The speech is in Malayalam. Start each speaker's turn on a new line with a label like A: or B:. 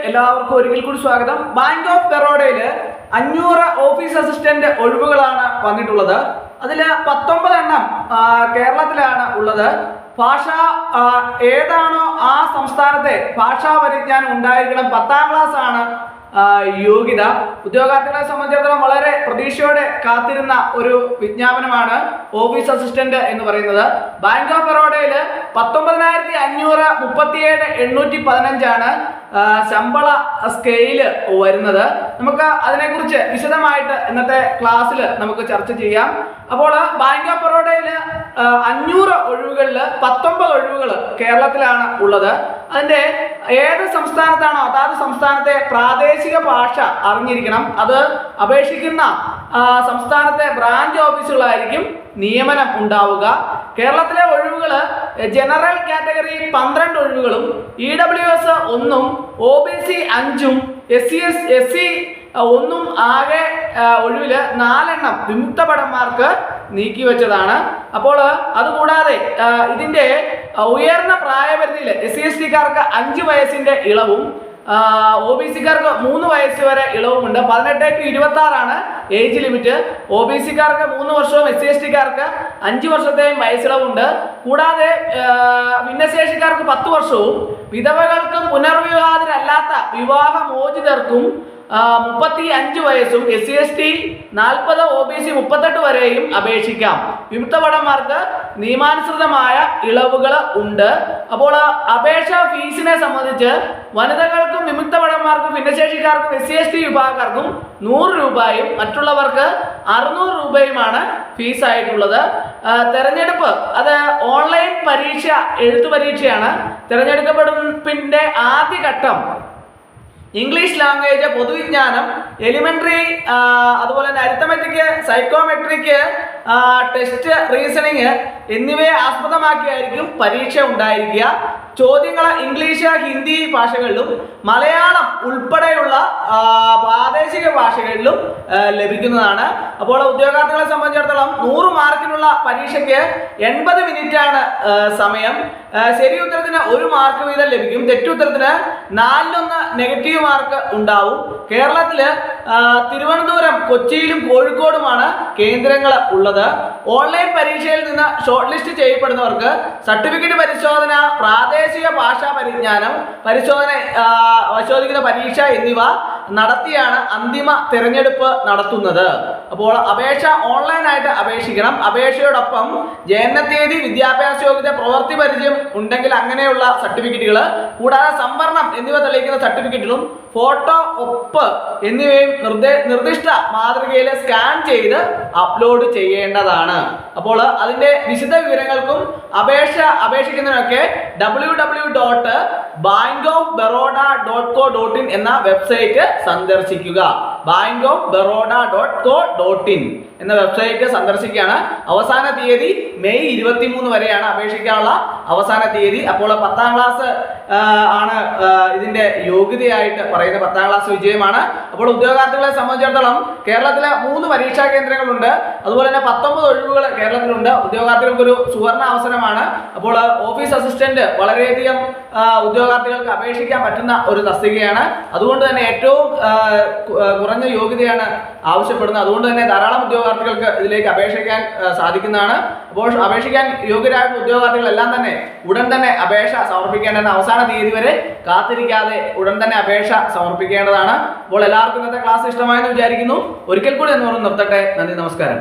A: എല്ലാവർക്കും ഒരിക്കൽ കൂടി സ്വാഗതം. ബാങ്ക് ഓഫ് ബറോഡയിൽ 500 ഓഫീസ് അസിസ്റ്റന്റ് ഒഴിവുകളാണ് വന്നിട്ടുള്ളത്. അതിൽ 19 എണ്ണം കേരളത്തിലാണ് ഉള്ളത്. ഭാഷ ഏതാണോ ആ സംസ്ഥാനത്തെ ഭാഷാ പരിജ്ഞാനം ഉണ്ടായിരിക്കണം. 10ാം ക്ലാസ് ആണ് യോഗ്യത. ഉദ്യോഗാർത്ഥികളെ സംബന്ധിച്ചിടത്തോളം വളരെ പ്രതീക്ഷയോടെ കാത്തിരുന്ന ഒരു വിജ്ഞാപനമാണ് ഓഫീസ് അസിസ്റ്റന്റ് എന്ന് പറയുന്നത്. ബാങ്ക് ഓഫ് ബറോഡയിൽ 19,537,815 ആണ് ശമ്പള സ്കെയില് വരുന്നത്. നമുക്ക് അതിനെക്കുറിച്ച് വിശദമായിട്ട് ഇന്നത്തെ ക്ലാസ്സിൽ നമുക്ക് ചർച്ച ചെയ്യാം. അപ്പോൾ ബാങ്ക് ഓഫ് ബറോഡയിൽ 500 ഒഴിവുകളിൽ 19 ഒഴിവുകൾ കേരളത്തിലാണ് ഉള്ളത്. അതിൻ്റെ ഏത് സംസ്ഥാനത്താണോ അതാത് സംസ്ഥാനത്തെ പ്രാദേശിക ഭാഷ അറിഞ്ഞിരിക്കണം. അത് അപേക്ഷിക്കുന്ന സംസ്ഥാനത്തെ ബ്രാഞ്ച് ഓഫീസുകളായിരിക്കും നിയമനം ഉണ്ടാവുക. കേരളത്തിലെ ഒഴിവുകൾ general category 12 ഒഴിവുകളും EWS 1ഉം OBC 5ഉം SC 1ഉം ആകെ ഒഴിവില് 4 എണ്ണം വിമുക്ത ഭടന്മാർക്ക് നീക്കിവെച്ചതാണ്. അപ്പോൾ അതുകൂടാതെ ഇതിന്റെ ഉയർന്ന പ്രായപരിധിയിൽ SC/STക്കാർക്ക് 5 വയസ്സിന്റെ ഇളവും OBCക്കാർക്ക് 3 വയസ്സ് വരെ ഇളവുമുണ്ട്. 18 to 26 ആണ് ഏജ് ലിമിറ്റ്. OBCക്കാർക്ക് 3 വർഷവും SC/STക്കാർക്ക് 5 വർഷത്തെയും വയസ്സിളവുണ്ട്. കൂടാതെ ഭിന്നശേഷിക്കാർക്ക് 10 വർഷവും വിധവകൾക്കും പുനർവിവാഹിതരല്ലാത്ത വിവാഹമോചിതർക്കും 35 വയസ്സും SC/ST 40 OBC 38 വരെയും അപേക്ഷിക്കാം. വിമുക്ത ഭടന്മാർക്ക് നിയമാനുസൃതമായ ഇളവുകൾ ഉണ്ട്. അപ്പോൾ അപേക്ഷാ ഫീസിനെ സംബന്ധിച്ച് വനിതകൾക്കും വിമുക്ത ഭടന്മാർക്കും ഭിന്നശേഷിക്കാർക്കും SC/ST വിഭാഗക്കാർക്കും 100 രൂപയും മറ്റുള്ളവർക്ക് 600 രൂപയുമാണ് ഫീസ് ആയിട്ടുള്ളത്. തെരഞ്ഞെടുപ്പ് അത് ഓൺലൈൻ പരീക്ഷ, എഴുത്തു പരീക്ഷയാണ്. തെരഞ്ഞെടുക്കപ്പെടുപ്പിന്റെ ആദ്യഘട്ടം ഇംഗ്ലീഷ് ലാംഗ്വേജ്, പൊതുവിജ്ഞാനം, എലിമെന്ററി, അതുപോലെ തന്നെ അരിത്തമെറ്റിക്, സൈക്കോമെട്രിക്, ടെസ്റ്റ്, റീസണിങ് എന്നിവയെ ആസ്പദമാക്കിയായിരിക്കും പരീക്ഷ ഉണ്ടായിരിക്കുക. ചോദ്യങ്ങൾ ഇംഗ്ലീഷ്, ഹിന്ദി ഭാഷകളിലും മലയാളം ഉൾപ്പെടെയുള്ള പ്രാദേശിക ഭാഷകളിലും ലഭിക്കുന്നതാണ്. അപ്പോൾ ഉദ്യോഗാർത്ഥികളെ സംബന്ധിച്ചിടത്തോളം 100 മാർക്കിനുള്ള പരീക്ഷയ്ക്ക് 80 മിനിറ്റാണ് സമയം. ശരി ഉത്തരത്തിന് 1 മാർക്ക് വീതം ലഭിക്കും. തെറ്റുത്തരത്തിന് 4-1 നെഗറ്റീവ് മാർക്ക് ഉണ്ടാവും. കേരളത്തില് തിരുവനന്തപുരം, കൊച്ചിയിലും കോഴിക്കോടുമാണ് കേന്ദ്രങ്ങൾ ഉള്ളത്. ഓൺലൈൻ പരീക്ഷയിൽ നിന്ന് ഷോർട്ട് ലിസ്റ്റ് ചെയ്യപ്പെടുന്നവർക്ക് സർട്ടിഫിക്കറ്റ് പരിശോധന, പ്രാദേശിക ഭാഷാ പരിജ്ഞാനം പരിശോധിക്കുന്ന പരീക്ഷ എന്നിവ നടത്തിയാണ് അന്തിമ തിരഞ്ഞെടുപ്പ് നടത്തുന്നത്. അപ്പോൾ അപേക്ഷ ഓൺലൈനായിട്ട് അപേക്ഷിക്കണം. അപേക്ഷയോടൊപ്പം ജനനത്തീയതി, വിദ്യാഭ്യാസ യോഗ്യത, പ്രവൃത്തി പരിചയം ഉണ്ടെങ്കിൽ അങ്ങനെയുള്ള സർട്ടിഫിക്കറ്റുകൾ, കൂടാതെ സംവരണം എന്നിവ തെളിയിക്കുന്ന സർട്ടിഫിക്കറ്റുകളും ഫോട്ടോ, ഒപ്പ് എന്നിവയും നിർദ്ദിഷ്ട മാതൃകയിൽ സ്കാൻ ചെയ്ത് അപ്ലോഡ് ചെയ്യേണ്ടതാണ്. അപ്പോൾ അതിൻ്റെ വിശദ വിവരങ്ങൾക്കും അപേക്ഷിക്കുന്നതിനൊക്കെ www.bankofbaroda.co.in എന്ന വെബ്സൈറ്റ് സന്ദർശിക്കുക. bankofbaroda.co.in എന്ന വെബ്സൈറ്റ് സന്ദർശിക്കുകയാണ്. അവസാന തീയതി മെയ് 23 വരെയാണ് അപേക്ഷിക്കാനുള്ള അവസാന തീയതി. അപ്പോൾ 10ാം ക്ലാസ് ആണ് ഇതിന്റെ യോഗ്യതയായിട്ട് പറയുന്നത്. 10ാം ക്ലാസ് വിജയമാണ്. അപ്പോൾ ഉദ്യോഗാർത്ഥികളെ സംബന്ധിച്ചിടത്തോളം കേരളത്തിലെ 3 പരീക്ഷാ കേന്ദ്രങ്ങളുണ്ട്. അതുപോലെ തന്നെ 19 ഒഴിവുകൾ കേരളത്തിലുണ്ട്. ഉദ്യോഗാർത്ഥികൾക്കൊരു സുവർണ അവസരമാണ്. അപ്പോൾ ഓഫീസ് അസിസ്റ്റന്റ് വളരെയധികം ഉദ്യോഗാർത്ഥികൾക്ക് അപേക്ഷിക്കാൻ പറ്റുന്ന ഒരു തസ്തികയാണ്. അതുകൊണ്ട് തന്നെ ഏറ്റവും കുറഞ്ഞ യോഗ്യതയാണ് ആവശ്യപ്പെടുന്നത്. അതുകൊണ്ട് തന്നെ ധാരാളം ഉദ്യോഗാർത്ഥികൾക്ക് ഇതിലേക്ക് അപേക്ഷിക്കാൻ സാധിക്കുന്നതാണ്. അപ്പോൾ അപേക്ഷിക്കാൻ യോഗ്യരായിട്ടുള്ള ഉദ്യോഗാർത്ഥികളെല്ലാം തന്നെ ഉടൻ തന്നെ അപേക്ഷ സമർപ്പിക്കേണ്ടതാണ്. അവസാന തീയതി വരെ കാത്തിരിക്കാതെ ഉടൻ തന്നെ അപേക്ഷ സമർപ്പിക്കേണ്ടതാണ്. അപ്പോൾ എല്ലാവർക്കും ഇന്നത്തെ ക്ലാസ് ഇഷ്ടമായെന്ന് വിചാരിക്കുന്നു. ഒരിക്കൽ കൂടി എന്ന് പറഞ്ഞ് നിർത്തട്ടെ. നന്ദി, നമസ്കാരം.